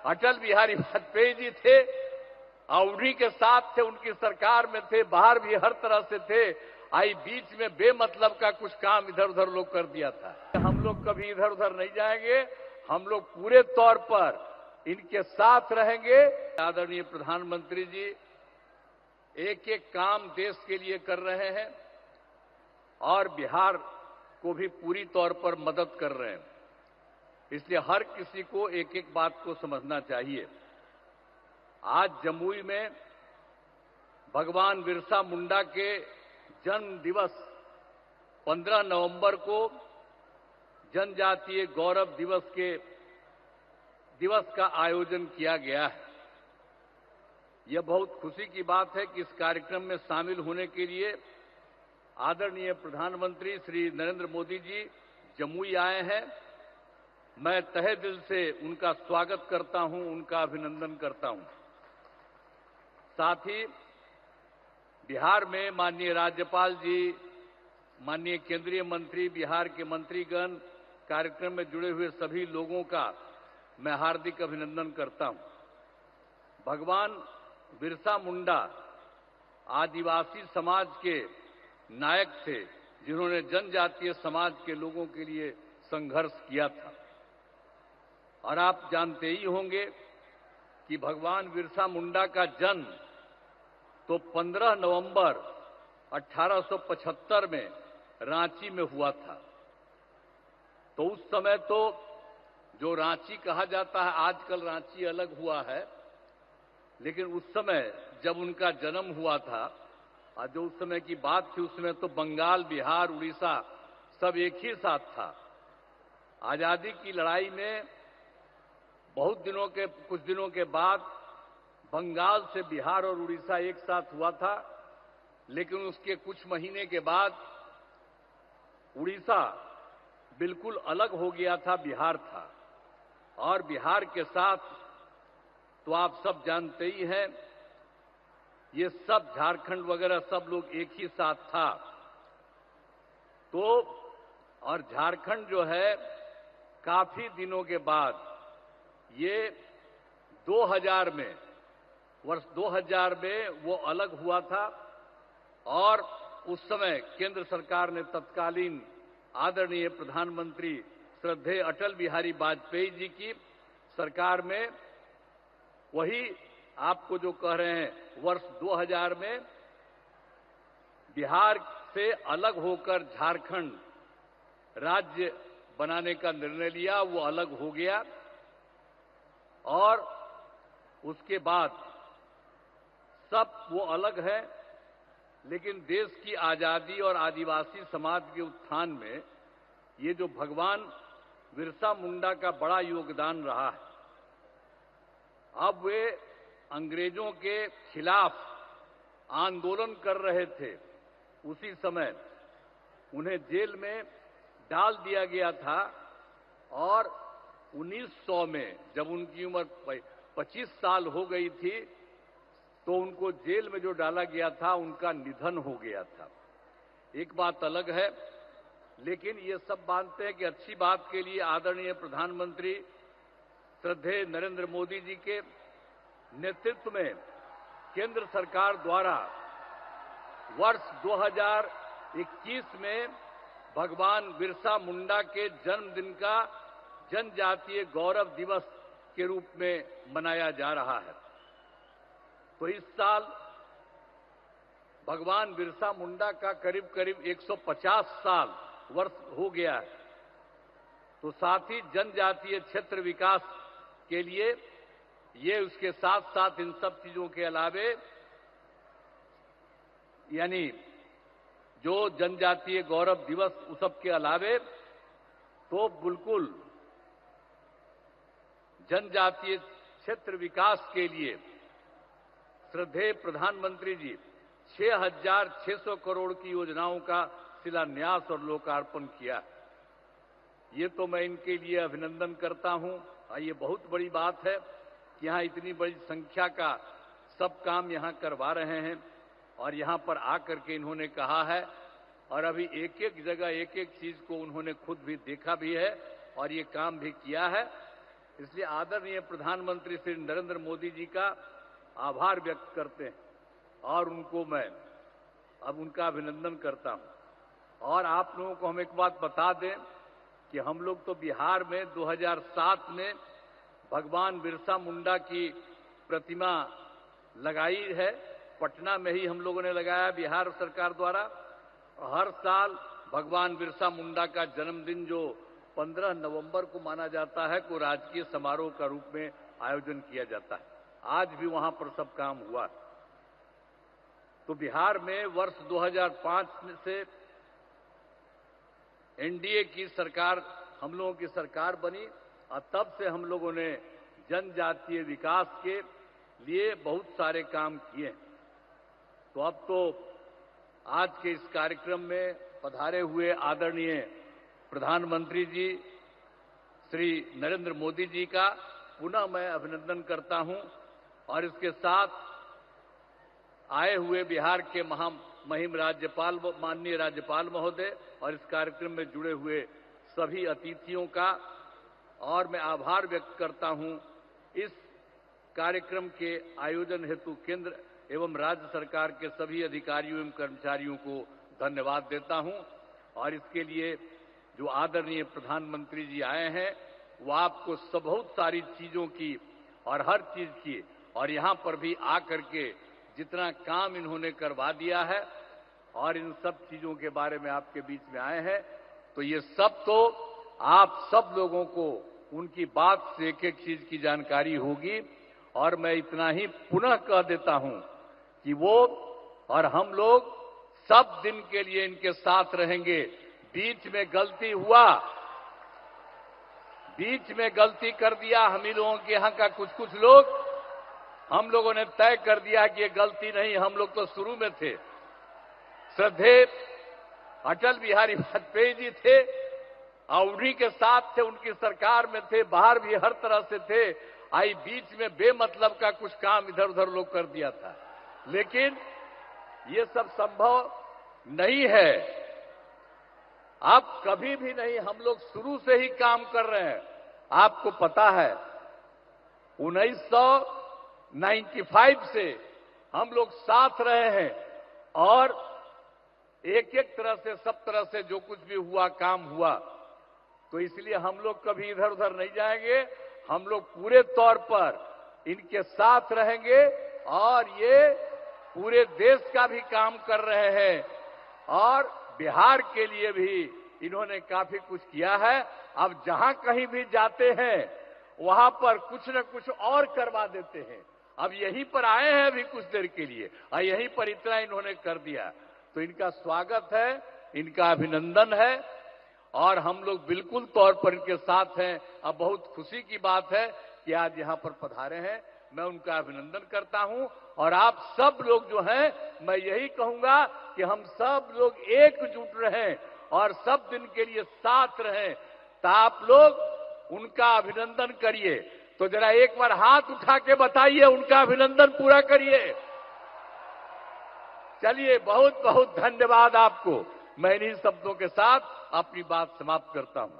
अटल बिहारी वाजपेयी जी थे और उन्हीं के साथ थे, उनकी सरकार में थे, बाहर भी हर तरह से थे। आई बीच में बेमतलब का कुछ काम इधर उधर लोग कर दिया था। हम लोग कभी इधर उधर नहीं जाएंगे, हम लोग पूरे तौर पर इनके साथ रहेंगे। आदरणीय प्रधानमंत्री जी एक एक काम देश के लिए कर रहे हैं और बिहार को भी पूरी तौर पर मदद कर रहे हैं। इसलिए हर किसी को एक एक बात को समझना चाहिए। आज जमुई में भगवान बिरसा मुंडा के जन्म दिवस 15 नवंबर को जनजातीय गौरव दिवस का आयोजन किया गया है। यह बहुत खुशी की बात है कि इस कार्यक्रम में शामिल होने के लिए आदरणीय प्रधानमंत्री श्री नरेंद्र मोदी जी जमुई आए हैं। मैं तहे दिल से उनका स्वागत करता हूं, उनका अभिनंदन करता हूं। साथ ही बिहार में माननीय राज्यपाल जी, माननीय केंद्रीय मंत्री, बिहार के मंत्रीगण, कार्यक्रम में जुड़े हुए सभी लोगों का मैं हार्दिक अभिनंदन करता हूं। भगवान बिरसा मुंडा आदिवासी समाज के नायक थे, जिन्होंने जनजातीय समाज के लोगों के लिए संघर्ष किया था। और आप जानते ही होंगे कि भगवान बिरसा मुंडा का जन्म तो 15 नवंबर 1875 में रांची में हुआ था। तो उस समय तो जो रांची कहा जाता है, आजकल रांची अलग हुआ है, लेकिन उस समय जब उनका जन्म हुआ था और जो उस समय की बात थी, उसमें तो बंगाल, बिहार, उड़ीसा सब एक ही साथ था। आजादी की लड़ाई में कुछ दिनों के बाद बंगाल से बिहार और उड़ीसा एक साथ हुआ था, लेकिन उसके कुछ महीने के बाद उड़ीसा बिल्कुल अलग हो गया था, बिहार था। और बिहार के साथ तो आप सब जानते ही हैं, ये सब झारखंड वगैरह सब लोग एक ही साथ था। तो और झारखंड जो है काफी दिनों के बाद ये 2000 में, वर्ष 2000 में वो अलग हुआ था। और उस समय केंद्र सरकार ने तत्कालीन आदरणीय प्रधानमंत्री श्रद्धेय अटल बिहारी वाजपेयी जी की सरकार में वही आपको जो कह रहे हैं, वर्ष 2000 में बिहार से अलग होकर झारखंड राज्य बनाने का निर्णय लिया। वो अलग हो गया और उसके बाद सब वो अलग है, लेकिन देश की आजादी और आदिवासी समाज के उत्थान में ये जो भगवान बिरसा मुंडा का बड़ा योगदान रहा है। अब वे अंग्रेजों के खिलाफ आंदोलन कर रहे थे, उसी समय उन्हें जेल में डाल दिया गया था। और 1900 में जब उनकी उम्र 25 साल हो गई थी, तो उनको जेल में जो डाला गया था, उनका निधन हो गया था। एक बात अलग है, लेकिन ये सब मानते हैं कि अच्छी बात के लिए आदरणीय प्रधानमंत्री श्रद्धेय नरेंद्र मोदी जी के नेतृत्व में केंद्र सरकार द्वारा वर्ष 2021 में भगवान बिरसा मुंडा के जन्मदिन का जनजातीय गौरव दिवस के रूप में मनाया जा रहा है। तो इस साल भगवान बिरसा मुंडा का करीब करीब 150 साल वर्ष हो गया है। तो साथ ही जनजातीय क्षेत्र विकास के लिए ये उसके साथ साथ इन सब चीजों के अलावे, यानी जो जनजातीय गौरव दिवस उस सब के अलावे, तो बिल्कुल जनजातीय क्षेत्र विकास के लिए श्रद्धेय प्रधानमंत्री जी 6,600 करोड़ की योजनाओं का शिलान्यास और लोकार्पण किया। ये तो मैं इनके लिए अभिनंदन करता हूं। ये बहुत बड़ी बात है कि यहां इतनी बड़ी संख्या का सब काम यहां करवा रहे हैं। और यहां पर आकर के इन्होंने कहा है, और अभी एक एक जगह एक एक चीज को उन्होंने खुद भी देखा भी है और ये काम भी किया है, इसलिए आदरणीय प्रधानमंत्री श्री नरेंद्र मोदी जी का आभार व्यक्त करते हैं और उनको मैं अब उनका अभिनंदन करता हूं। और आप लोगों को हम एक बात बता दें कि हम लोग तो बिहार में 2007 में भगवान बिरसा मुंडा की प्रतिमा लगाई है, पटना में ही हम लोगों ने लगाया बिहार सरकार द्वारा। हर साल भगवान बिरसा मुंडा का जन्मदिन जो 15 नवंबर को माना जाता है को राजकीय समारोह का रूप में आयोजन किया जाता है। आज भी वहां पर सब काम हुआ। तो बिहार में वर्ष 2005 से एनडीए की सरकार हम लोगों की सरकार बनी और तब से हम लोगों ने जनजातीय विकास के लिए बहुत सारे काम किए। तो अब तो आज के इस कार्यक्रम में पधारे हुए आदरणीय प्रधानमंत्री जी श्री नरेंद्र मोदी जी का पुनः मैं अभिनंदन करता हूं और इसके साथ आए हुए बिहार के महामहिम राज्यपाल माननीय राज्यपाल महोदय और इस कार्यक्रम में जुड़े हुए सभी अतिथियों का और मैं आभार व्यक्त करता हूं। इस कार्यक्रम के आयोजन हेतु केंद्र एवं राज्य सरकार के सभी अधिकारियों एवं कर्मचारियों को धन्यवाद देता हूं और इसके लिए जो आदरणीय प्रधानमंत्री जी आए हैं वो आपको बहुत सारी चीजों की और हर चीज की और यहां पर भी आकर के जितना काम इन्होंने करवा दिया है और इन सब चीजों के बारे में आपके बीच में आए हैं, तो ये सब तो आप सब लोगों को उनकी बात से एक एक चीज की जानकारी होगी। और मैं इतना ही पुनः कह देता हूं कि वो और हम लोग सब दिन के लिए इनके साथ रहेंगे। बीच में गलती हुआ, बीच में गलती कर दिया हम ही लोगों के यहां का कुछ लोग, हम लोगों ने तय कर दिया कि ये गलती नहीं, हम लोग तो शुरू में थे। श्रद्धेय अटल बिहारी वाजपेयी जी थे और उन्हीं के साथ थे, उनकी सरकार में थे, बाहर भी हर तरह से थे। आई बीच में बेमतलब का कुछ काम इधर उधर लोग कर दिया था, लेकिन ये सब संभव नहीं है। अब कभी भी नहीं, हम लोग शुरू से ही काम कर रहे हैं। आपको पता है 1995 से हम लोग साथ रहे हैं और एक एक तरह से सब तरह से जो कुछ भी हुआ काम हुआ, तो इसलिए हम लोग कभी इधर उधर नहीं जाएंगे। हम लोग पूरे तौर पर इनके साथ रहेंगे और ये पूरे देश का भी काम कर रहे हैं और बिहार के लिए भी इन्होंने काफी कुछ किया है। अब जहां कहीं भी जाते हैं वहां पर कुछ न कुछ और करवा देते हैं। अब यहीं पर आए हैं अभी कुछ देर के लिए और यहीं पर इतना इन्होंने कर दिया, तो इनका स्वागत है, इनका अभिनंदन है और हम लोग बिल्कुल तौर पर इनके साथ हैं। अब बहुत खुशी की बात है कि आज यहां पर पधारे हैं, मैं उनका अभिनंदन करता हूं। और आप सब लोग जो हैं, मैं यही कहूंगा कि हम सब लोग एकजुट रहें और सब दिन के लिए साथ रहें। तो आप लोग उनका अभिनंदन करिए, तो जरा एक बार हाथ उठा के बताइए, उनका अभिनंदन पूरा करिए। चलिए, बहुत बहुत धन्यवाद आपको। मैं इन्हीं शब्दों के साथ अपनी बात समाप्त करता हूं।